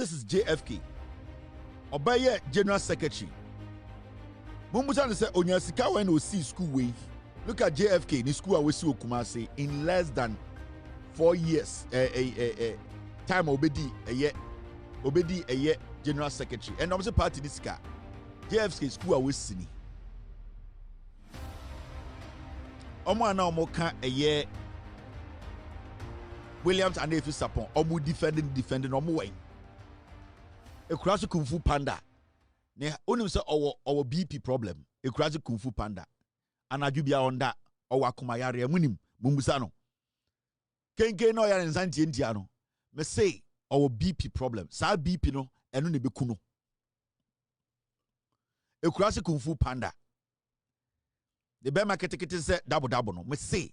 This is JFK. Obaye General Secretary. Mumbusa say Onyasika when we see school way. Look at JFK, the school we see Kumasi in less than 4 years. Time obedi a year General Secretary. And I'm say party this car. JFK school we see. Omo ana omo kan a year Williams and Efi Sapon. Omo defending omo way. Ekurazi Kung Fu Panda. Ne onim say our BP problem. Ekurazi Kung Fu Panda. Anadwu bia onda owa kumayare munim mumbusa no. Kenke no ya nsantie ntia no. Me say our BP problem. Sa BP no eno ne beku no. Ekurazi Kung Fu Panda. The be market say double no. Me say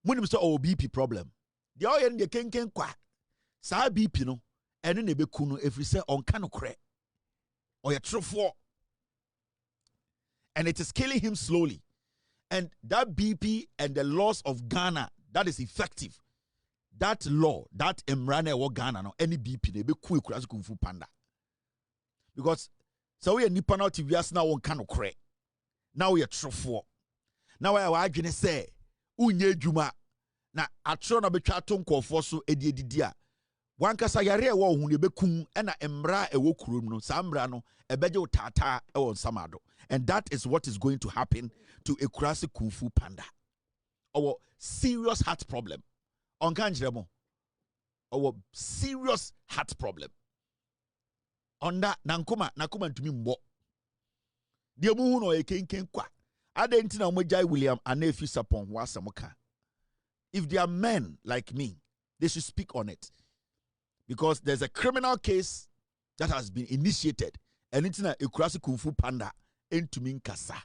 munim say our BP problem. The oye ne kenken kwa. Sa BP no eno ne beku no every say onka no kre. Oya trofo. And it is killing him slowly. And that BP and the laws of Ghana, that is effective. That law, that emrane wa Ghana no any BP ne be ku Ekurazi Kung Fu Panda. Because so we nipa na TVS na won kan okre. Now we trofo. Now we adwene say unye adwuma na atro na betwa to nkofo so edi a. Wankasa yare wo hu ne bekum na emra ewo kurom no samra no ebeje utata e won samado. And that is what is going to happen to Ekurazi Kung Fu Panda. Our serious heart problem. On kanjremo. Our serious heart problem. On that nakuma ntumi mbo. Die mu hu no ekenken kwa. Adenti na omojai William Anefi Sapon wasamoka. If they are men like me, they should speak on it. Because there's a criminal case that has been initiated. And it's na Ekurazi Kung Fu Panda entumi nkasa.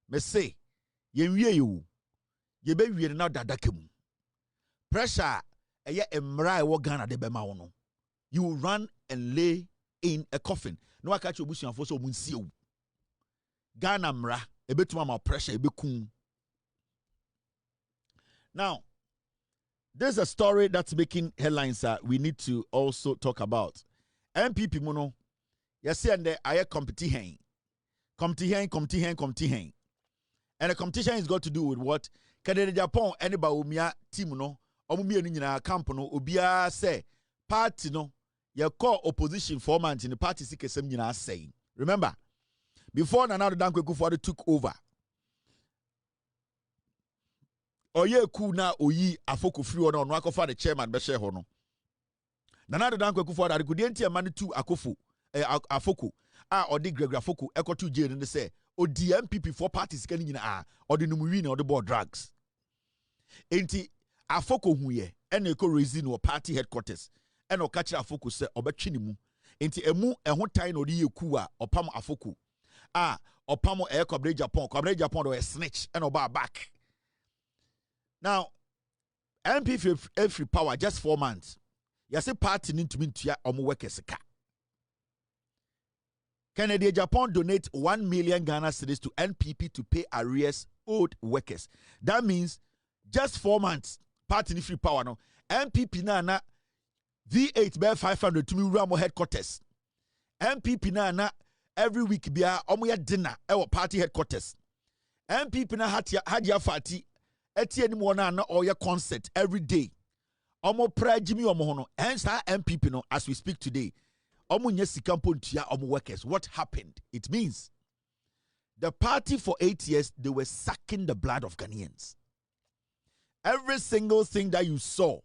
Me say, yenwie you. Yebe wie na dadakemu. Pressure eye emra e wo Ghana de bema wo no. You will run and lay in a coffin. No aka che obusuafo so munsie wu. Ghana mra ebetuma ma pressure ebekun. Now, there's a story that's making headlines that we need to also talk about. MPP mono, yes, and there are competition. And the competition is got to do with what? Canada Japan any Bawumia team no, omumia ni nyina camp no, obia say party no, your core opposition formant in the party sikesem nyina saying. Remember, before Nana Dankwa Akufo-Addo took over, Oye ku na oyi afoko free ono no akofa the chairman be share ho no. Nana Dankwa Akufo-Addo kudi enti amane tu akofo afoko a odi Gregory Afoko ekotu jail ne say odi MPP for parties kan nyina a odi no muwi na odi board drugs. Enti afoko huye ene eko raise no party headquarters ene okachi afoko say obetwe ni mu. Enti emu eho tai na odi yeku a opam afoko a opam Kounde Japan do snitch ene oba back. Now, MP every power just 4 months. You say party need to mean to omo workers. Canada Japan donate 1 million Ghana cedis to NPP to pay arrears owed workers. That means just 4 months. Party need free power no. NPP na V8 bear 500 to me Ramo headquarters. NPP na every week be omo ya dinner our party headquarters. NPP na hadia fati. Etienne Mwana na oya concert every day. Omo pra Jimmy omo no. Hence our MPP no as we speak today. Omo nye sikampo ntia omo workers. What happened? It means the party for 8 years they were sucking the blood of Ghanaians. Every single thing that you saw,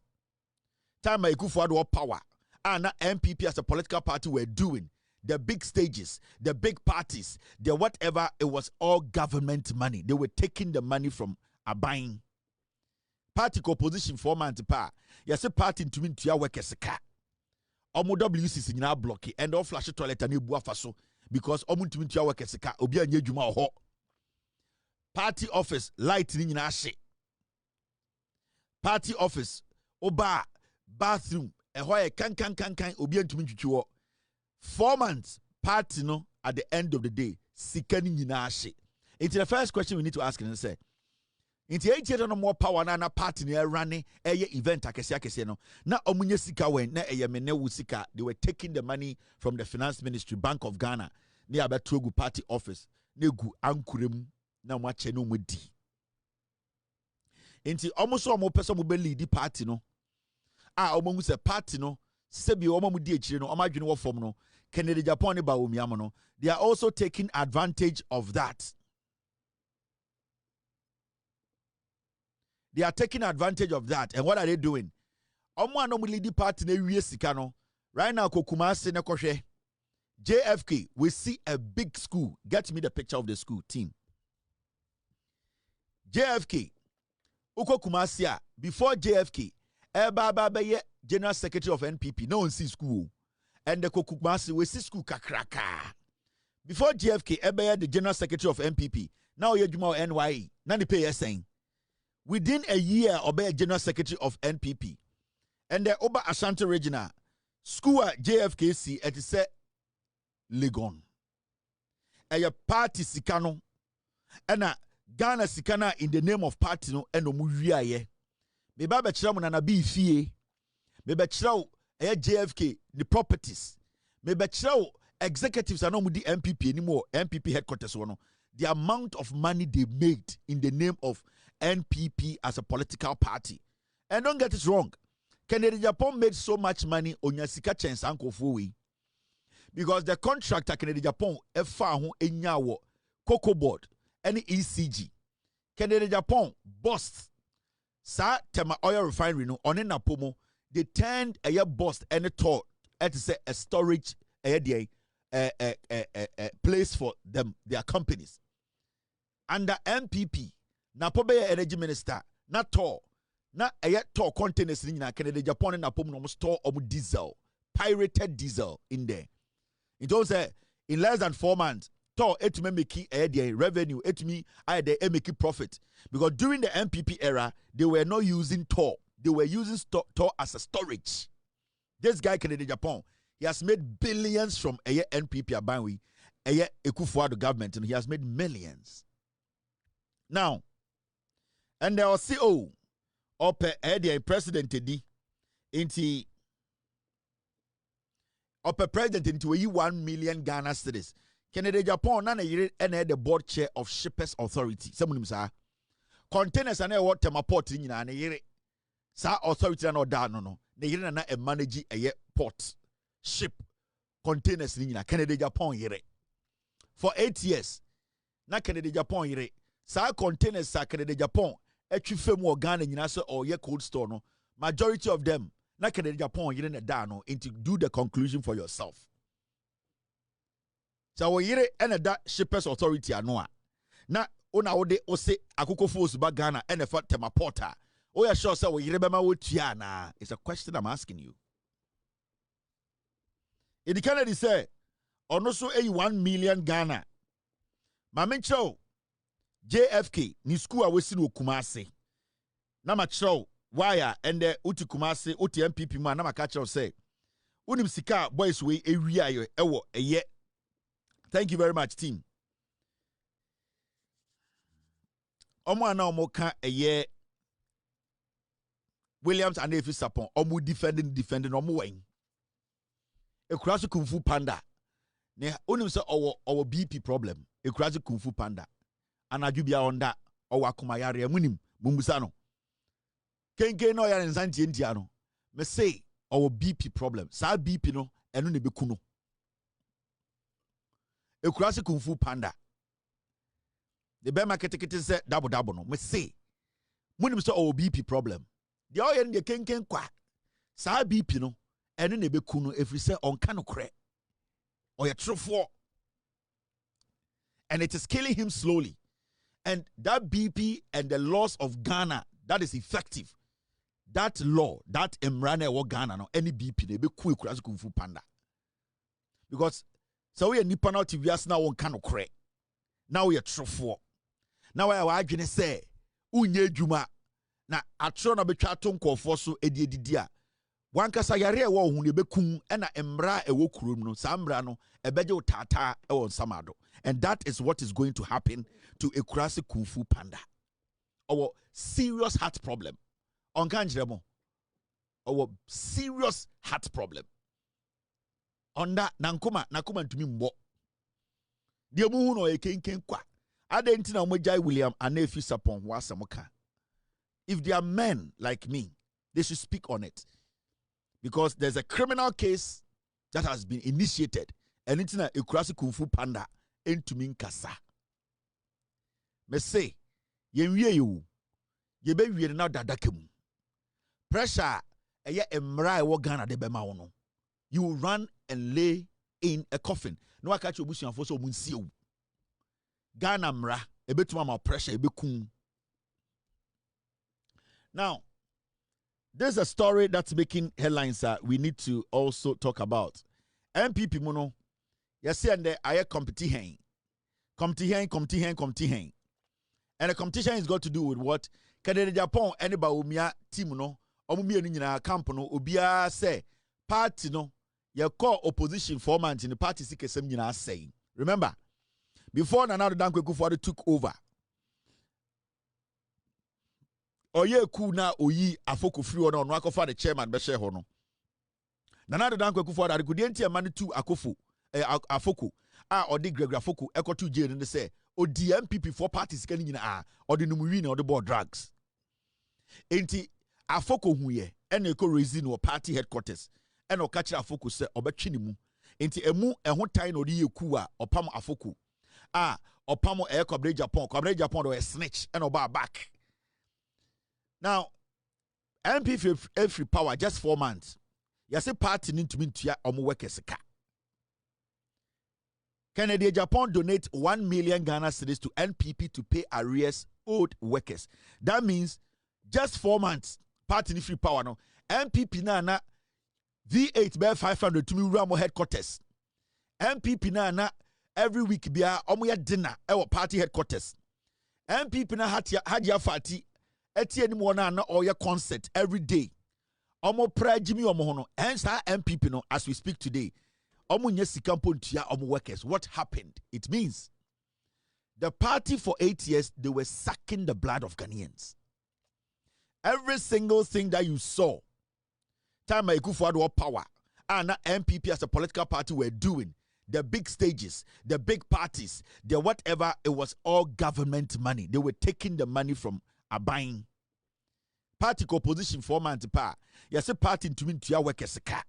time Akufo-Addo power, and MPP as a political party were doing. The big stages, the big parties, the whatever, it was all government money. They were taking the money from a buying party opposition for man to pa. Yes, a party to mean to your workers car. Omo WCC nyina block and all flash toilet and ebu afaso because omo to mean to your workers car obi anye dwuma ho. Party office light ni nyina hye. Party office oba bathroom ehoye kan obi antumi twitwi 4 months party no at the end of the day sika ni nyina hye. It's the first question we need to ask and say Inti 8 no more power na party na running event akese no. Na omunye sika wen na mene wu sika. They were taking the money from the finance ministry, Bank of Ghana. Ni abetrogu party office. Ne gu ankurem na mo ache no mo di. Inti almost omo person mo be lead party no. Omo se party no. Sebi omo mo di echire no. Omo adwene wo fom no. Kennedy Japan ni Bawumia no. They are also taking advantage of that. They are taking advantage of that. And what are they doing? Omo anomu lead party na wie sika no. Right now Kumasi na kohwe. JFK, we see a big school. Get me the picture of the school team. JFK, Uko Kumasia, before JFK, Eba General Secretary of NPP, no one see school. And the Kumasi, we see school kakraka. Before JFK, Eba the General Secretary of NPP, now you're NYE, Nani pay saying. Within a year, obey General Secretary of NPP. And the Oba Ashanti Regional, school at JFKC, it is said, Legon. A party sikano. And Ghana sikana in the name of party no eno muwia ye. Me ba bechira mo na bi fie. Me bechira JFK the properties. Me bechira executives ano mu di MPP anymore MPP headquarters no. The amount of money they made in the name of NPP as a political party. And don't get it wrong. Kennedy Japan made so much money on your sika chance uncle Fui. Because the contractor Kennedy Japan efa ho enya wo cocoa board any ECG. Kennedy Japan bust. Sa tema oil refinery no on na pomo. They turned a bust and a tour at say a storage place for them, their companies. Under MPP, na pobe energy minister, na tour, na tour containers in Kennedy Japan na pomo no store diesel, pirated diesel in there. It was in less than 4 months. Tor it me make revenue, it me they make profit. Because during the MPP era, they were not using Tor. They were using Tor as a storage. This guy Kennedy Japan, he has made billions from a NPP Abanwi, a Ekufuado government, and he has made millions. Now, and there was CEO up a president into a president into 1 million Ghana cedis. Kennedy Japan na yire ene the board chair of Shippers Authority. Semunim sa containers na what tema port nyina na yire sa authority na oda no na yire na manage a port ship containers nyina Kennedy Japan yire for 8 years. Na Kennedy Japan yire sa containers sa Kennedy Japan etwi fam o Ghana nyina so or ye cold store no majority of them na Kennedy Japan yire na da no into do the conclusion for yourself. So we yire ene da Shippers Authority anoa. Na ona wode ose akoko force ba Ghana ene fa tema porter. Oya sure say we yire bema wotua na. It's a question I'm asking you. Idi Kennedy say ono so 1 million Ghana. Ma mencho JFK ni school a wesi no Kumasi. Na ma chro wire ende uti Kumasi uti MPP ma na ma ka chro say unim sika boys we ewi ayo ewo eye. Thank you very much, team. Omo ana omo ka eye Williams and Efi Sapon. Omo defending omo wen. Ekurasu Kung Fu Panda. Ne onim se our BP problem. Ekurasu Kung Fu Panda. Anaju bia onda owa kumayare munim mumbusa no. Kenke no ya nsantie ntia no. Me say our BP problem. Sa BP no eno ne beku no. Ekurasi Kung Fu Panda. The bear market say double no. Me say, munim so our BP problem. The oil in the ken kwa. Sa BP no, ene ne beku no every say on kano kre. Or true for. And it is killing him slowly. And that BP and the laws of Ghana, that is effective. That law, that emrane wo Ghana no, any BP ne beku ekurasi Kung Fu Panda. Because so we nipa na TV as na won kano kre. Now we are true. Now I adwene say unye adwuma na atro na betwa to nkofo so edidi a wankasa yare e wo hu ne bekum e na emra e wo kurom no sa mra no e beje utata e won samado. And that is what is going to happen to Ekurasi Kung Fu Panda. Our serious heart problem. On kanjremo. Our serious heart problem. On that nankuma ntumi mbo. Dia mu no e kenken kwa. Adenti na omojai William anefi sapon wasamoka. If they are men like me, they should speak on it. Because there's a criminal case that has been initiated. And it's na ekurasi kumfu panda entumi nkasa. Me say, yenwie you. Yebe wie na dadakemu. Pressure eye emra e wo Ghana de bema wono. You will run and lay in a coffin. No aka che obusuafo so omunsie wu. Ghana mra ebetuma ma pressure ebekun. Now, there's a story that's making headlines that we need to also talk about. MPP mono, yes, and the aye competition. Competition. And the competition is got to do with what? Canada Japan and the Bawumia team no, omumia ni nyina camp no, obia say party no, your core opposition formant in the party sikesem nyina saying. Remember, before Nana Dankwa Akufo-Addo took over, Oye ku na oyi afoko free ono no akofa the chairman be share ho no. Nana Dankwa Akufo-Addo kudenti amane tu akofo afoko a odi Gregory Afoko ekotu jail ne say odi MPP for parties kan nyina a odi no muwi na odi board drugs. Enti afoko huye ene eko raise no party headquarters ene o catch afoko say obetwe ni mu. Enti emu ehon tan na odi yeku a opam afoko a opam Kounde Japan do a snitch ene oba back. Now, MP every power just 4 months. You say party need to mean to omu workers ka. Canada Japan donate 1 million Ghana cedis to NPP to pay arrears owed workers. That means just 4 months. Party need free power no. NPP na V8 by 500 to me Ramo headquarters. NPP na every week bia omu ya dinner ewo party headquarters. NPP na hadia fati. Eti ni mwana na oya concert every day. Omo pra Jimmy omo hono. Hence our MPP no as we speak today. Omo nye sikampo ntia omo workers. What happened? It means the party for 8 years they were sucking the blood of Ghanaians. Every single thing that you saw, time Akufo-Addo power, and MPP as a political party were doing, the big stages, the big parties, the whatever, it was all government money. They were taking the money from a buying party opposition format pa yes party to mean to your workers ka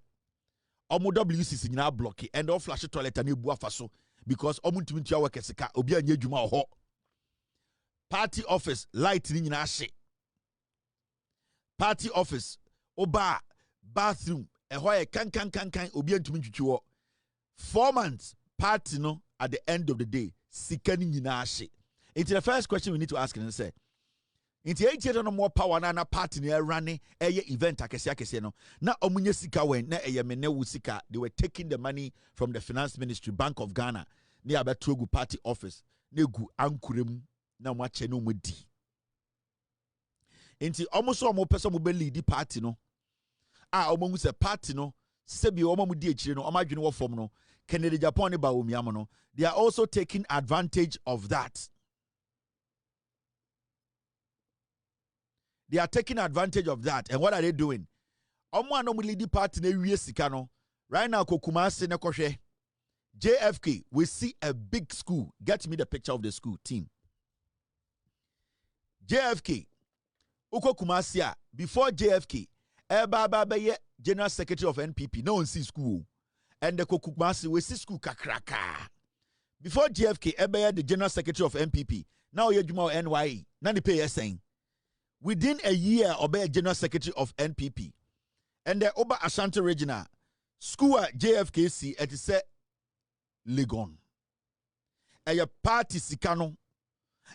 omo WCC nyina block and all flash toilet and ebu afaso because omo to mean to your workers ka obi anya adwuma ho party office light ni nyina hye party office oba bathroom eho kan obi antumi twitwi 4 months party no at the end of the day sika ni nyina hye. It's the first question we need to ask and say Inti 8 years no more power na party na running event akese no na omunye sika wen na mene wu sika. They were taking the money from the finance ministry, Bank of Ghana, ne abatogu party office ne gu ankurem na mo ache no modi. Inti almost omo person mo be lead party no omo se party no sebi omo mudi echire no omo adwene wo form no Canada Japan ne Bawumia mo no. They are also taking advantage of that. They are taking advantage of that. And what are they doing? Omo no lead party na wie sika no. Right now Kumasi na kohwe JFK, we see a big school. Get me the picture of the school team. JFK uko Kumasi before JFK Eba General Secretary of NPP no one see school. And the Kumasi we see school kakraka. Before JFK Eba the General Secretary of NPP. Now you juma NYE. Nani pay saying within a year, obey General Secretary of NPP. And the Oba Ashanti Regional School at JFKC at the Legon. A party Sikano.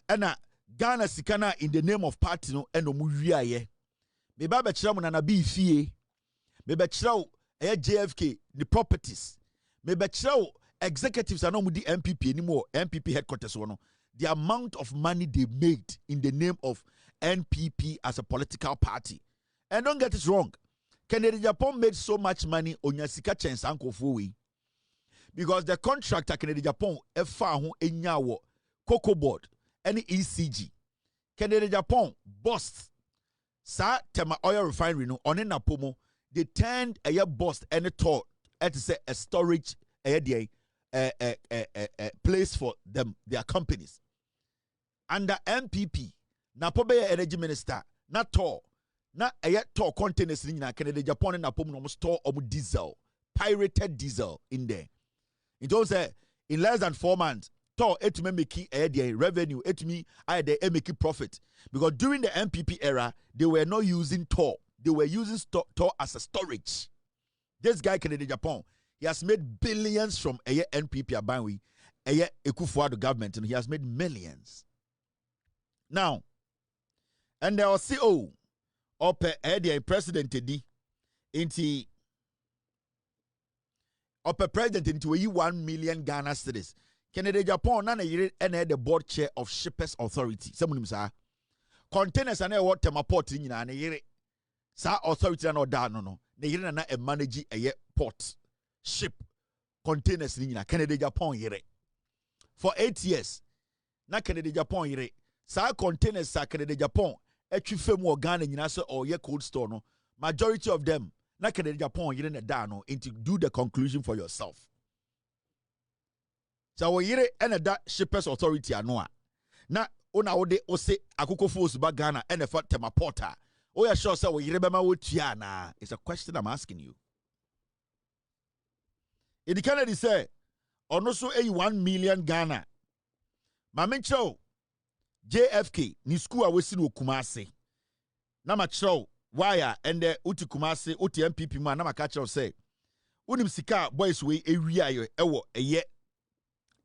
And a Ghana Sikana in the name of party no and Muria ye. Me baba chiramu na bi fie. Me ba chirawu JFK the properties. Me ba chirawu executives are no mudi MPP anymore. MPP headquarters one. The amount of money they made in the name of NPP as a political party. And don't get it wrong. Canada Japan made so much money on your sika chance uncle Fui. Because the contractor Canada Japan F4 Enyawo Cocoa Board any ECG. Kennedy Japan bust. Sa tema oil refinery no on na pomo. They turned a year bust and a tour to say a storage place for them, their companies. Under MPP, na pobe energy minister, na tour, na a yet tour containers in Canada, Japan and Napom no store of diesel, pirated diesel in there. It also in less than 4 months, tour it to make a revenue, it to me I they make profit. Because during the MPP era, they were not using tour, they were using tour as a storage. This guy Canada Japan, he has made billions from a year NPP Abanwi, a year Ekufuado government, and he has made millions. Now, and the CEO or the president di into president into 1 million Ghana cedis. Canada Japan na and the board chair of Shippers Authority. Someone say containers and what temaport in na yere. Sa authority na da no. Na yere na manage a port ship containers in Canada Japan yere. For 8 years. Na Canada Japan yere. Sa containers sa Canada Japan etwifem Ghana nyina se or ye cold store no. Majority of them na Canada Japan yere na da no into do the conclusion for yourself. So we yere na da Shippers Authority ano na ona wo de o se akoko force ba Ghana na fa tema porter. O ya sure say we yere bema wo tua na. It's a question I'm asking you. In the Canada say ono so 1 million Ghana. Ma mencho JFK ni school awesi no Kumasi. Na ma chro wire and the uti Kumasi uti MPP man na ma ka chro say unim sika boys we ewia ewo eye.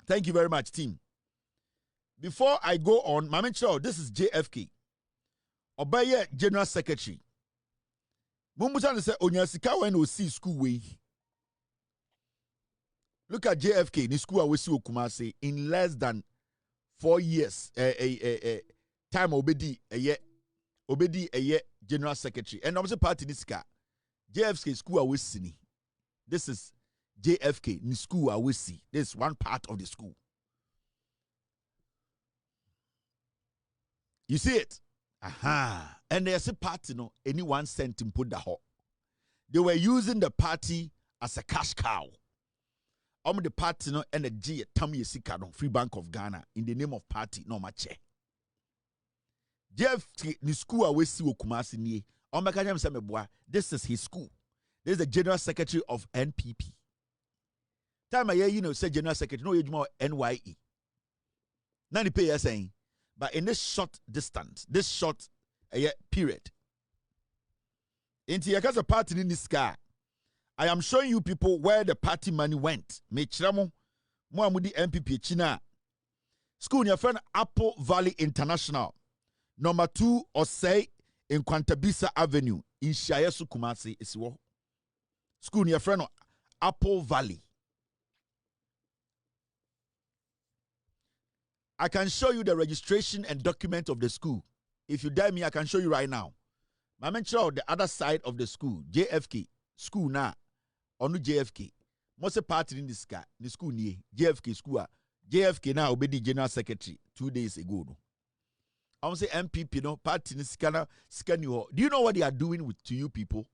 Thank you very much team. Before I go on, ma mencho this is JFK. Obaye General Secretary. Mumbusa say onya sika when o see school we. Look at JFK ni school awesi o Kumasi in less than 4 years, time obedi a year General Secretary. And I'm party this guy. JFK school always see. This is JFK in school always see. This is one part of the school. You see it? Aha. And there's a party, no, any 1 cent in put the hole. They were using the party as a cash cow. The party no and the G Tammy Sikano, Free Bank of Ghana, in the name of party, no mache. Jeff ni school away si Kumasi ni. This is his school. This is the General Secretary of NPP. Time I hear say General Secretary, no you more NYE. Nani pay you saying, but in this short distance, this short period, into your party in this sky. I am showing you people where the party money went. Me chiramo mo amudi MPP china. School your friend Apple Valley International. Number 2 Osei in Kwantabisa Avenue in Shayesu Kumasi isiwo. School your friend Apple Valley. I can show you the registration and document of the school. If you dare me, I can show you right now. I mentioned the other side of the school, JFK school now. Onu JFK. Most party in this guy, the school near JFK school. JFK now obedi General Secretary 2 days ago. No. I want to say MPP no party in this scan you. Do you know what they are doing to you people?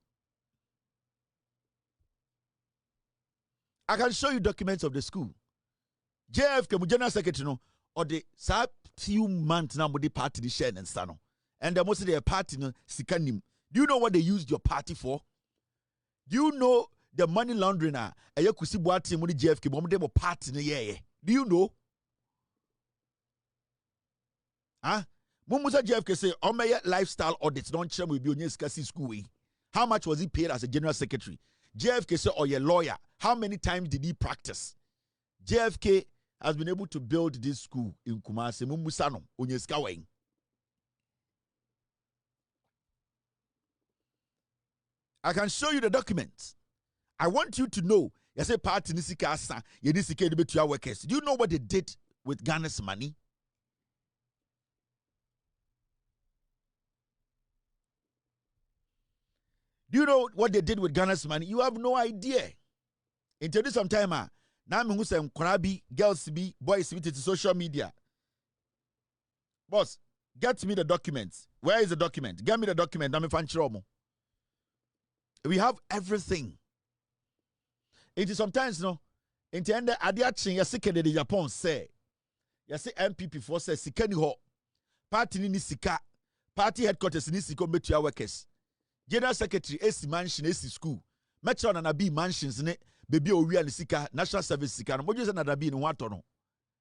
I can show you documents of the school. JFK General Secretary no or the few months now the party the share and stano. And the most of their party no sikanim. Do you know what they used your party for? Do you know the money laundering kusi boati money JFK bombe party na yeah. Do you know? Huh? Mumusa JFK say Omeye lifestyle audits don't share with you school way. How much was he paid as a general secretary? JFK say or your lawyer. How many times did he practice? JFK has been able to build this school in Kumasi. Mumusa no onyeska way. I can show you the documents. I want you to know. You say party nisika asa, you nisika debate to your workers. Do you know what they did with Ghana's money? Do you know what they did with Ghana's money? You have no idea. Introduce some time. Now me who say Korabi, girls be, boys be to social media. Boss, Get me the documents. Where is the document? Get me the document. We have everything. It is sometimes no. In the end, adiachin yasike de Japan say. Yasi MPP for say sikeni ho. Party ni sika. Party headquarters ni siko metua workers. General Secretary AC mansion AC school. Metro na bi mansions ne baby owia ni sika national service sika no. Moju say na bi ni wato no.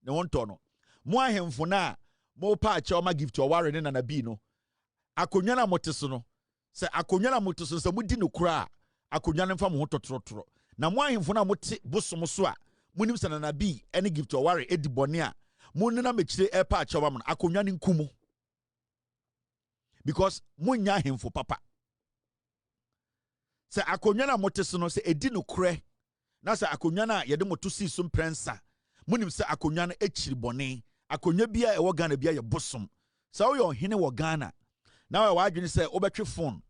Ne wonto no. Mo ahemfo na mo pa acha ma gift o ware ne na bi no. Akonwa na moteso no. Se akonwa na moteso se mudi no kura akonwa ne mfa mo hototrotro. Na mo ahemfo na mote bosom so a munim se na bi ene gift o ware edi bone a mo ne na mechire e pa acha ma no akonwa ne nkumu. Because munya ahemfo papa. Se akonwa na moteso no se edi no kure. Na se akonwa na yede moto si so prensa. Munim se akonwa na echiri bone. Akonwa bia e wo Ghana bia ye bosom. Sa wo yo hene wo Ghana. Na we wadwene se obetwe phone.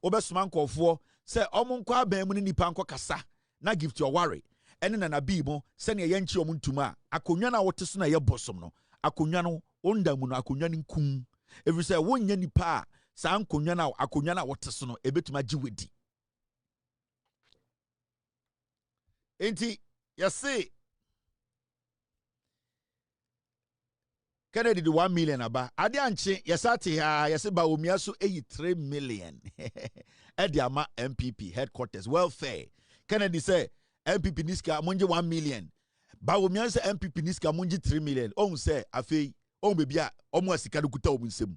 Obesoma nkofo se omonko aban mu ni nipa nko kasa. Na gift your worry. Ene na nabi mo se ne ye nchi omuntuma. Akonwa na wote so na ye bosom no. Akonwa no onda mu no akonwa ni nkum. Every say wonya nipa sa akonwa na wote so no ebetuma giwedi. Enti yase Kennedy the 1 million aba. Ade anche yesate ha yese Bawumia so 3 million. Ediama MPP headquarters welfare. Kennedy say MPP niska munje 1 million. Bawumia say MPP niska munje 3 million. On say afei on bebia omo asika kuta omunsem.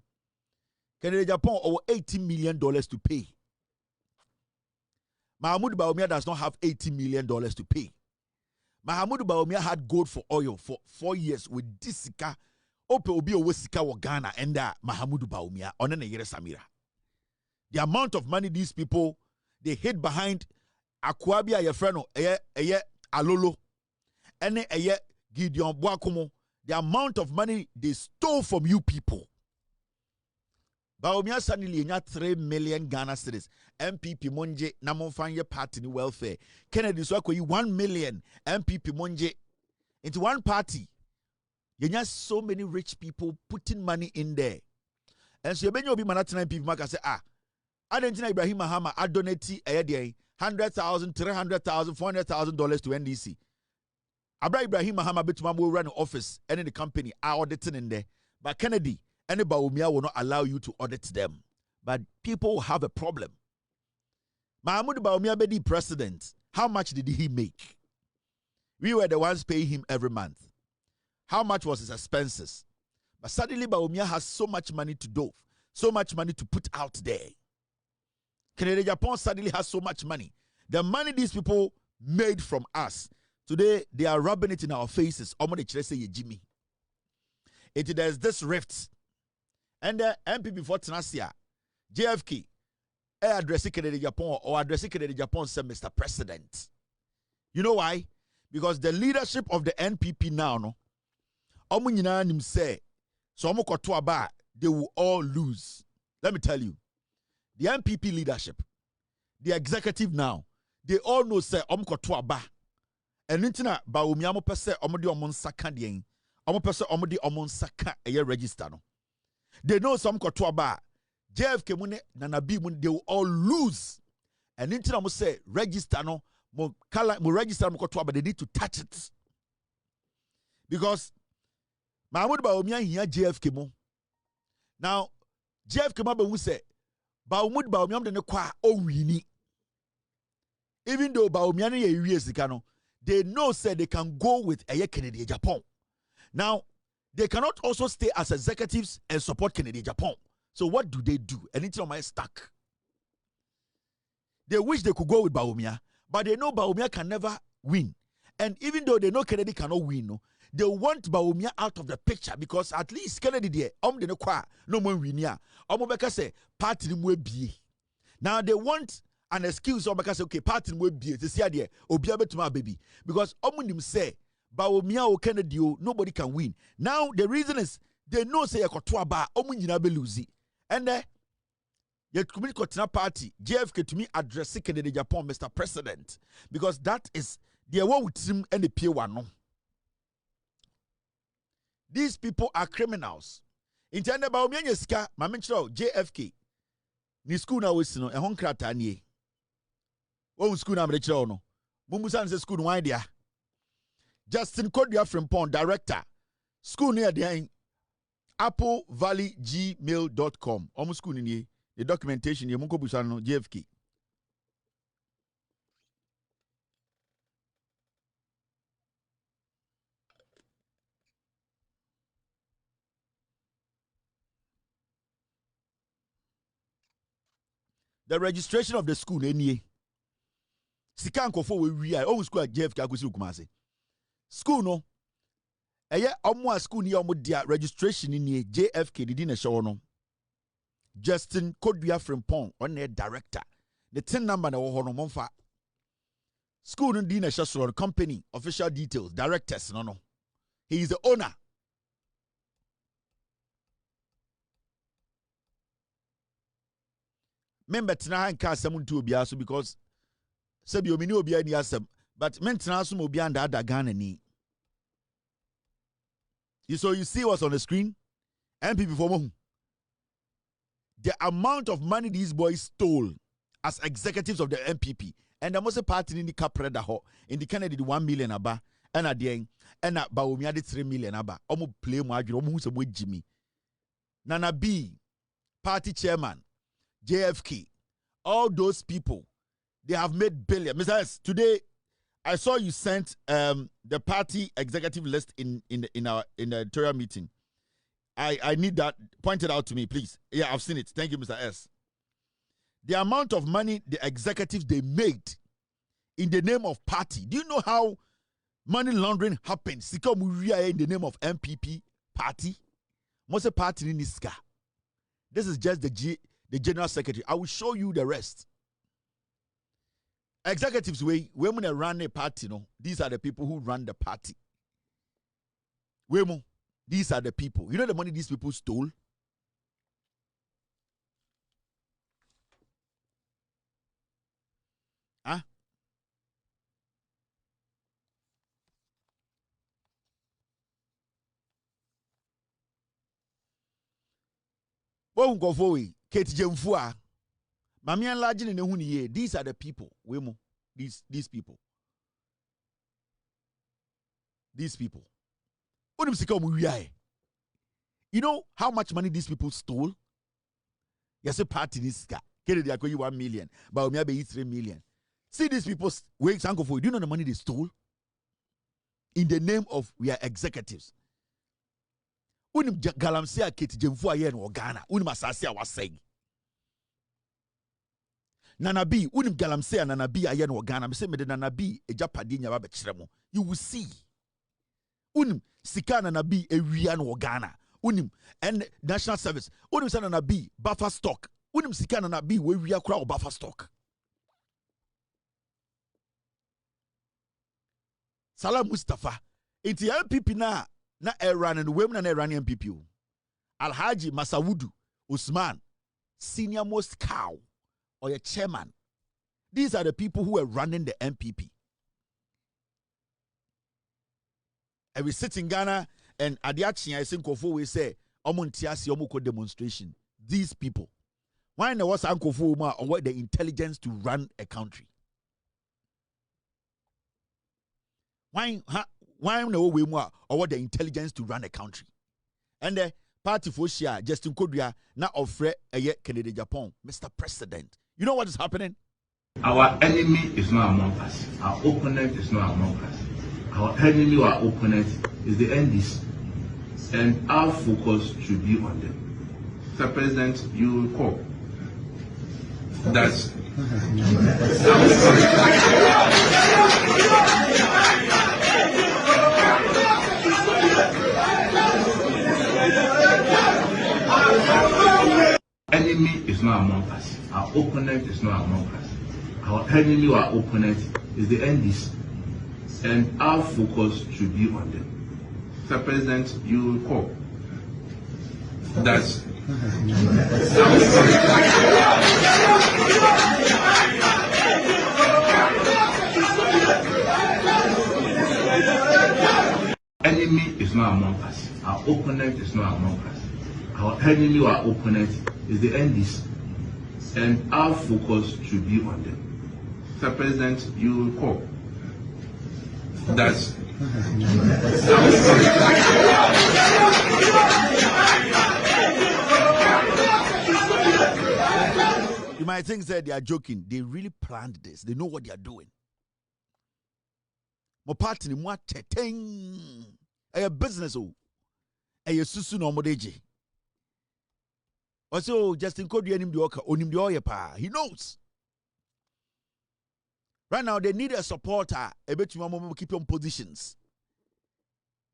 Kennedy Japan over $80 million to pay. Mahmoud Bawumia does not have $80 million to pay. Mahmoud Bawumia had gold for oil for 4 years with this sika. Ope obi owo sika wo Ghana and Mahmoud Bawumia one na yere Samira. The amount of money these people they hid behind Akwabia ye friend no eye Alolo ene eye Gideon Boakomo. The amount of money they stole from you people. Bawumia suddenly nya 3 million Ghana cedis. MPP monje na monfanye party ni welfare. Kennedy so akoyi 1 million MPP monje into one party. You have so many rich people putting money in there. And so you be manatena people maka say I didn't know Ibrahim Mahama I donate a day $100,000, $300,000, $400,000 to NDC. Ibrahim Mahama betuma will run an office and in the company are auditing in there. But Kennedy and Bawumia will not allow you to audit them. But people have a problem. Mahmoud Bawumia be the president. How much did he make? We were the ones paying him every month. How much was his expenses? But suddenly Bawumia has so much money to do, so much money to put out there. Canada Japan suddenly has so much money. The money these people made from us, today they are rubbing it in our faces. Jimmy. There's this rift. And the MP before Tanasia, JFK, addressing Canada Japan or addressing Canada Japan said, Mr. President. You know why? Because the leadership of the NPP now, no, say, so they will all lose. Let me tell you, the NPP leadership, the executive now, they all know say ba. And intina Bawumia mo pese omodi omon saka dien. Omo pese omodi omon saka eye register no. They know some ba. JFK mune nanabi mun they will all lose. And intina mo say register no mo register mo ba they need to touch it. Because Mahmoud Bawumia here JFK mo. Now JFK ma be say Mahmoud Bawumia de ne kwa o wini. Even though Bawumia ne ye sika no, they know say they can go with a Kennedy Japan. Now they cannot also stay as executives and support Kennedy Japan. So what do? Anything on my stack. They wish they could go with Bawumia, but they know Bawumia can never win. And even though they know Kennedy cannot win, no, they want Bawumia out of the picture because at least Kennedy there, de no kwa no more winia. Beka say party ni be. Now they want an excuse because okay party ni be. They say there obia betuma baby because omunim say Bawumia or Kennedy nobody can win. Now the reason is they know say yakotoa ba omunyina be lose. And yet community party JFK to me address Kennedy Japan Mr. President because that is the one with him and the P1. These people are criminals. Intende Bawumia nye sika, ma menchiro JFK. Ni school na wesi no, ehon krata nie. Wo school na mrechiro no. Mumusa nse school no wan dia. Justin Kodua Frimpong, director. School near the applevalley.gmail.com. Almost school ni the documentation ye munko busa no JFK. The registration of the school any. Sika nkofo we all school at JFK akosi Kumase. School no. Eye omo school ni omo dia registration ni JFK di na show no. Justin Kodua Frimpong on the director. The 10 number na wo no momfa. School no di na show company official details directors no. He is the owner. Member tina hanka asem ntu obia so because sabi omini obia ni asem but men tina so obia nda ada Ghana ni. You see what's on the screen? MPP for mo. The amount of money these boys stole as executives of the MPP and the most party in the capreda ho in the Kennedy 1 million aba and at the end and at Bawumia 3 million aba. Omo play mo adwiro omo hu se mo Jimmy. Nana B, party chairman, JFK, all those people, they have made billions. Mr. S, today I saw you sent the party executive list in the editorial meeting. I need that pointed out to me, please. Yeah, I've seen it. Thank you, Mr. S. The amount of money the executives they made in the name of party. Do you know how money laundering happens? In the name of MPP party. Most party in this guy. This is just the general secretary. I will show you the rest. Executives, women run a party, no. These are the people who run the party. These are the people. You know the money these people stole? Huh? These are the people. These people. These people. You know how much money these people stole? Yes, a party this guy. Kennedy are 1 million, but Bawumia be 3 million. See these people wait, do you know the money they stole? In the name of we are executives. Unim galamsia keti jemfu aye no Ghana. Unim asase was saying. Nanabi, unim galamsia nanabi aye no Ghana. Me say me de nanabi ejapade nya ba bekire mo. You will see. Unim sika nanabi ewia no Ghana. Unim and national service. Unim sa nanabi buffer stock. Unim sika nanabi we wia kura o buffer stock. Salam Mustafa. Iti MPP na Iran and women and Iranian MPP. Alhaji Masawudu Usman, senior most cow or a chairman. These are the people who are running the MPP. And we sit in Ghana and Adiachi, I think Kofu we say, Omontiasi Omoko demonstration. These people. Why there was Uncle Fuma or what the intelligence to run a country? Why no way more or what the intelligence to run a country? And the party for Shia, Justin Kodua, now offer a year Canada Japan, Mr. President. You know what is happening? Our enemy is not among us. Our opponent is not among us. Our enemy or our opponent is the NDC. And our focus should be on them. Mr. President, you recall that enemy is not among us. Our opponent is not among us. Our enemy or our opponent is the NDC. And our focus should be on them. Mr. President, you recall that enemy is not among us. Our opponent is not among us. our enemy or our opponent is the NDC, and our focus should be on them. Mr. President, you recall that you might think that they are joking. They really planned this. They know what they are doing. Mo party ni mo teteng. A business o. A susu no modeji. Also, Justin Kodu enim de oka onim de oye pa. He knows. Right now, they need a supporter. A bit to keep on positions.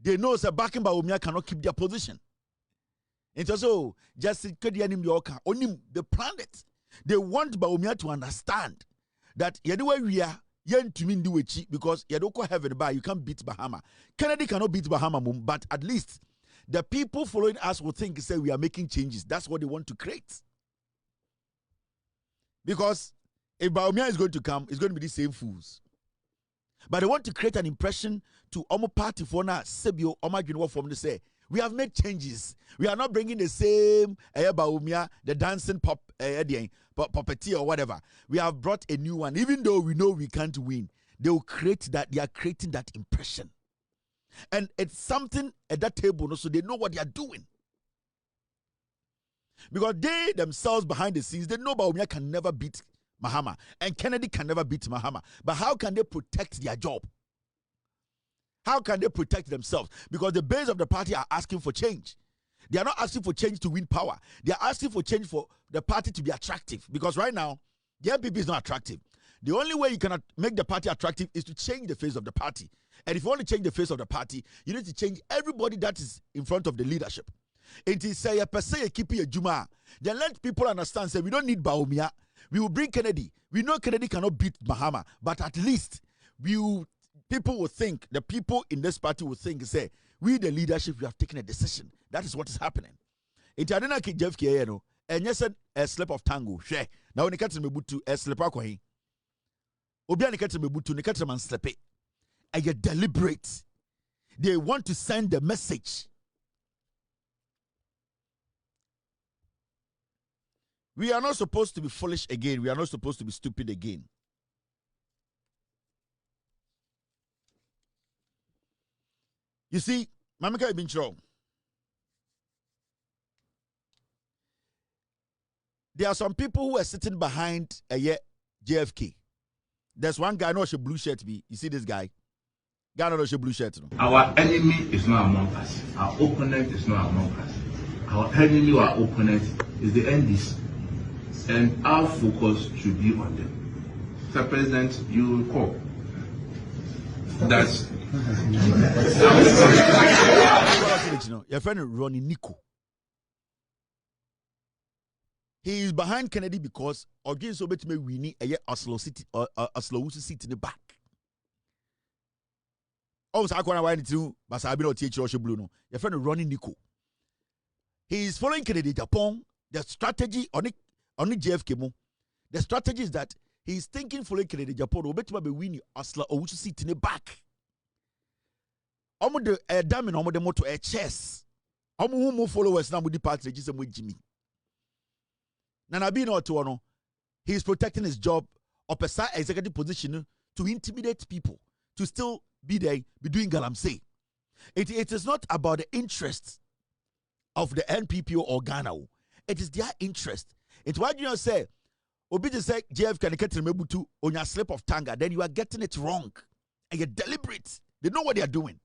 They know that backing Bawumia cannot keep their position. And also, Justin Kodu enim de oka onim. They planned it. They want Bawumia to understand that anyway we are Wontumi do it because you don't have it by you can't beat Bahama. Kennedy cannot beat Bahama, but at least the people following us will think say we are making changes. That's what they want to create. Because if Bawumia is going to come, it's going to be the same fools. But they want to create an impression to Omo party for now. Sebio Oma Junwa from to say we have made changes. We are not bringing the same Bawumia, the dancing puppeteer or whatever. We have brought a new one. Even though we know we can't win, they will create that. They are creating that impression. And it's something at that table, so they know what they are doing. Because they themselves behind the scenes, they know Bawumia can never beat Mahama. And Kennedy can never beat Mahama. But how can they protect their job? How can they protect themselves? Because the base of the party are asking for change. They are not asking for change to win power. They are asking for change for the party to be attractive. Because right now, the MPP is not attractive. The only way you can make the party attractive is to change the face of the party. And if you want to change the face of the party, you need to change everybody that is in front of the leadership. It is say a per se keep a juma. Then let people understand, say we don't need Bawumia. We will bring Kennedy. We know Kennedy cannot beat Mahama, but at least people will think, the people in this party will think, say, we the leadership, we have taken a decision. That is what is happening. It adena ki Jeff Kieno, and yes, a slip of tango. Share. Now when you catch me butu, a slip of coin. Obiani catch me butu, ni catch man slip it. And you deliberate. They want to send the message. We are not supposed to be foolish again. We are not supposed to be stupid again. You see, Mamika has been wrong. There are some people who are sitting behind a JFK. There's one guy, no, she blue shirt. You see this guy? Guy, no, she blue shirt. No? Our enemy is not among us. Our opponent is not among us. Our enemy or our opponent is the NDC. And our focus should be on them. Mr. President, you recall that your friend Ronnie Nico. He is behind Kennedy because again so bet me we need a Oslo City or Oslo City in the back. Oh, so I can't why to but I be not teach Russia Blue no. Your friend Ronnie Nico. He is following Kennedy Japan. The strategy on the JFK mo. The strategy is that he is thinking following Kennedy Japan. We bet me win Oslo or City in the back. Omo de dam in omo de moto a chess. Omo who followers now with the party just with Jimmy. Nana be not to no. He is protecting his job up a side executive position to intimidate people, to still be there, be doing galamsey. It is not about the interests of the NPP or Ghana. It is their interest. It's why you say, Obi just say JF can get to on your slip of tongue, then you are getting it wrong. And you're deliberate. They know what they are doing.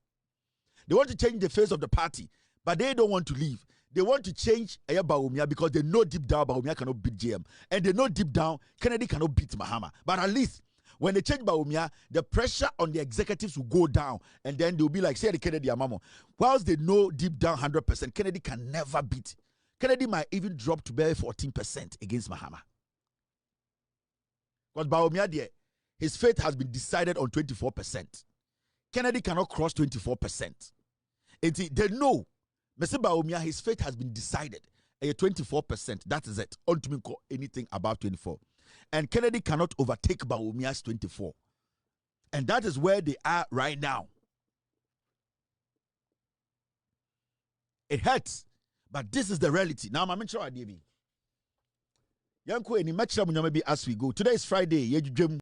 They want to change the face of the party, but they don't want to leave. They want to change Bawumia because they know deep down Bawumia cannot beat JM. And they know deep down Kennedy cannot beat Mahama. But at least when they change Bawumia, the pressure on the executives will go down. And then they'll be like, say the Kennedy Amamo. Whilst they know deep down 100%, Kennedy can never beat. Kennedy might even drop to barely 14% against Mahama. Because Bawumia there, his fate has been decided on 24%. Kennedy cannot cross 24%. They know. Mr. Bawumia, his fate has been decided. 24%. That is it. Wontumi call anything above 24. And Kennedy cannot overtake Bawumia's 24. And that is where they are right now. It hurts. But this is the reality. Now, I'm sure I did. Yanko, any match as we go. Today is Friday.